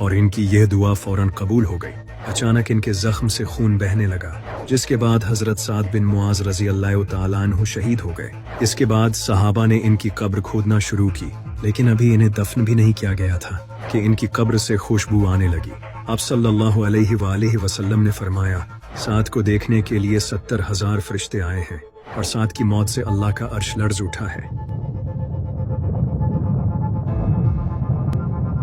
और इनकी यह दुआ फौरन कबूल हो गई। अचानक इनके जख्म से खून बहने लगा, जिसके बाद हजरत साद बिन मुआज रजी अल्लाह तआला अन्हु शहीद हो गए। इसके बाद सहाबा ने इनकी कब्र खोदना शुरू की, लेकिन अभी इन्हें दफन भी नहीं किया गया था कि इनकी कब्र से खुशबू आने लगी। आप सल्लल्लाहु अलैहि वसल्लम ने फरमाया, साद को देखने के लिए 70,000 फरिश्ते आए हैं और साद की मौत से अल्लाह का अर्श लर्ज उठा है।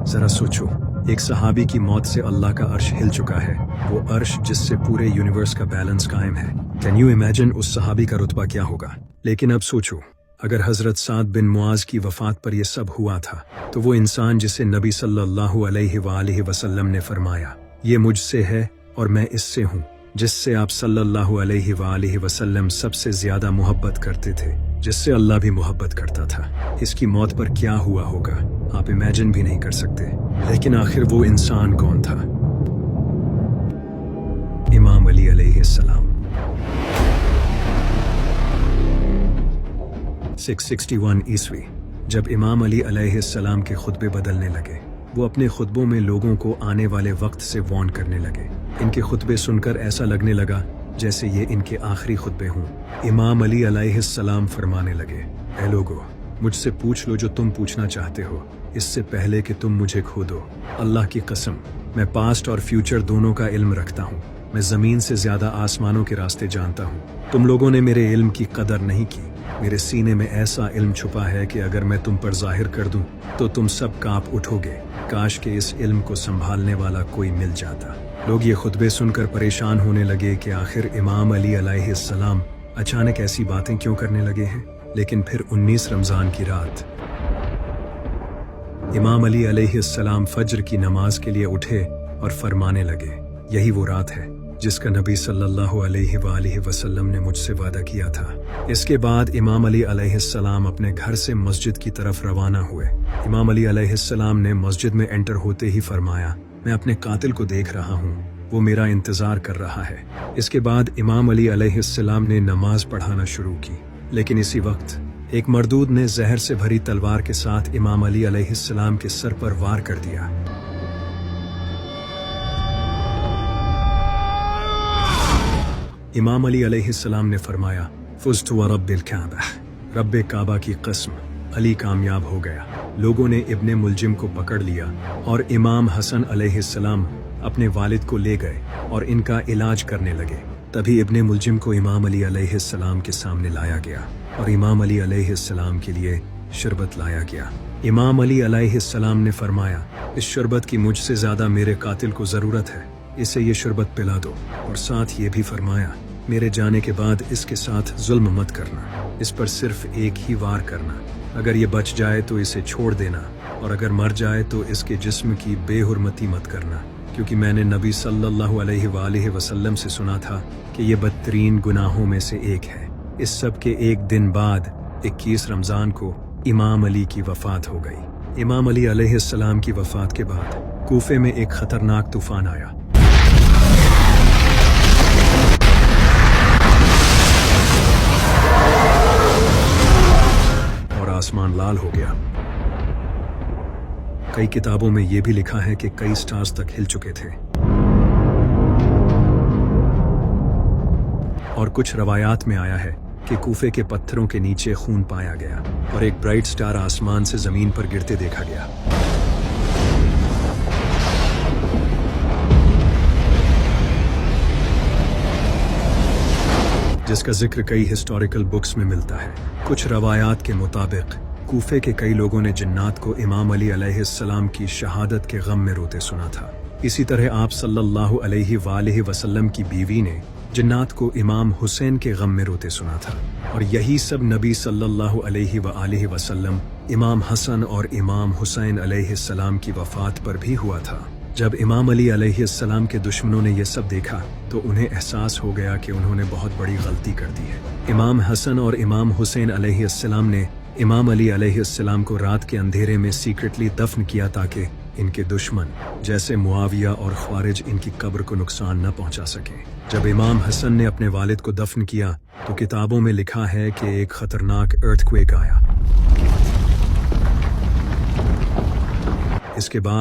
जरा सोचो, एक सहाबी की मौत से अल्लाह का अर्श हिल चुका है, वो अर्श जिससे पूरे यूनिवर्स का बैलेंस कायम है। कैन यू इमेजिन उस सहाबी का रुतबा क्या होगा। लेकिन अब सोचो, अगर हजरत साद बिन मुआज की वफात पर यह सब हुआ था, तो वो इंसान जिसे नबी सल्लल्लाहु अलैहि वसल्लम ने फरमाया, ये मुझसे है और मैं इससे हूँ, जिससे आप सल्लल्लाहु अलैहि वसल्लम सबसे ज्यादा मोहब्बत करते थे, जिससे अल्लाह भी मोहब्बत करता था, इसकी मौत पर क्या हुआ होगा आप इमेजिन भी नहीं कर सकते। लेकिन आखिर वो इंसान कौन था? इमाम अली अलैहिस्सलाम। 661 ईस्वी, जब इमाम अली अलैहिस्सलाम के खुतबे बदलने लगे, वो अपने खुतबों में लोगों को आने वाले वक्त से वार्न करने लगे। इनके खुतबे सुनकर ऐसा लगने लगा जैसे ये इनके आखिरी खुतबे हों। इमाम अली अलैहिस्सलाम फरमाने लगे, ऐ लोगो, मुझसे पूछ लो जो तुम पूछना चाहते हो, इससे पहले कि तुम मुझे खो दो। अल्लाह की कसम, मैं पास्ट और फ्यूचर दोनों का इल्म रखता हूँ। मैं जमीन से ज्यादा आसमानों के रास्ते जानता हूँ। तुम लोगों ने मेरे इल्म की कदर नहीं की। मेरे सीने में ऐसा इल्म छुपा है कि अगर मैं तुम पर जाहिर कर दूं तो तुम सब कांप उठोगे। काश के इस इल्म को संभालने वाला कोई मिल जाता। लोग ये खुतबे सुनकर परेशान होने लगे कि आखिर इमाम अली अलैहिस्सलाम अचानक ऐसी बातें क्यों करने लगे हैं। लेकिन फिर 19 रमजान की रात इमाम अली अलैहिस्सलाम फज्र की नमाज के लिए उठे और फरमाने लगे, यही वो रात है जिसका नबी सल्लल्लाहु अलैहि वसल्लम ने मुझसे वादा किया था। इसके बाद इमाम अली अलैहिस्सलाम अपने घर से मस्जिद की तरफ रवाना हुए। इमाम अली अलैहिस्सलाम ने मस्जिद में एंटर होते ही फरमाया, मैं अपने कातिल को देख रहा हूँ, वो मेरा इंतजार कर रहा है। इसके बाद इमाम अली अलैहिस्सलाम ने नमाज पढ़ाना शुरू की, लेकिन इसी वक्त एक मरदूद ने जहर से भरी तलवार के साथ इमाम अली अलैहिस्सलाम के सर पर वार कर दिया। इमाम अली अलैहिस्सलाम ने फरमाया, फुज़्तु व रब्बिल काबा, रब्बे काबा की कसम, अली कामयाब हो गया। लोगों ने इब्ने मुलजिम को पकड़ लिया और इमाम हसन अलैहिस्सलाम अपने वालिद को ले गए और इनका इलाज करने लगे। तभी इब्ने मुलजिम को इमाम अली अलैहिस्सलाम के सामने लाया गया और इमाम अली अलैहिस्सलाम के लिए शरबत लाया गया। इमाम अली अलैहिस्सलाम ने फरमाया, इस शरबत की मुझसे ज्यादा मेरे कातिल को जरूरत है, इसे ये शरबत पिला दो। और साथ ये भी फरमाया, मेरे जाने के बाद इसके साथ जुल्म मत करना, इस पर सिर्फ एक ही वार करना। अगर ये बच जाए तो इसे छोड़ देना, और अगर मर जाए तो इसके जिस्म की बेहुरमती मत करना, क्योंकि मैंने नबी सल्लल्लाहु अलैहि वसल्लम से सुना था कि ये बदतरीन गुनाहों में से एक है। इस सब के एक दिन बाद 21 रमजान को इमाम अली की वफात हो गई। इमाम अली अलैहिस्सलाम की वफात के बाद कूफे में एक खतरनाक तूफान आया। और आसमान लाल हो गया। कई किताबों में यह भी लिखा है कि कई स्टार्स तक हिल चुके थे। और कुछ रवायात में आया है कि कूफे के पत्थरों के नीचे खून पाया गया और एक ब्राइट स्टार आसमान से जमीन पर गिरते देखा गया। जिसका जिक्र कई हिस्टोरिकल बुक्स में मिलता है। कुछ रवायात के मुताबिक कूफे के कई लोगों ने जिन्नात को इमाम अली अलैहिस्सलाम की शहादत के गम में रोते सुना था। इसी तरह आप सल्लल्लाहु अलैहि वसल्लम की बीवी ने जिन्नात को इमाम हुसैन के गम में रोते सुना था। और यही सब नबी सल्लल्लाहु अलैहि वसल्लम, इमाम हसन और इमाम हुसैन अलैहिस्सलाम की वफात पर भी हुआ था। जब इमाम अली अलैहिस्सलाम के दुश्मनों ने यह सब देखा तो उन्हें एहसास हो गया कि उन्होंने बहुत बड़ी गलती कर दी है। इमाम हसन और इमाम हुसैन अलैहिस्सलाम ने इमाम अली अलैहिस्सलाम को रात के अंधेरे में सीक्रेटली दफन किया ताकि इनके दुश्मन जैसे मुआविया और ख्वारिज इनकी कब्र को नुकसान न पहुंचा सके। जब इमाम हसन ने अपने वालिद को दफन किया तो किताबों में लिखा है कि एक खतरनाक अर्थक्वेक आया। इसके बाद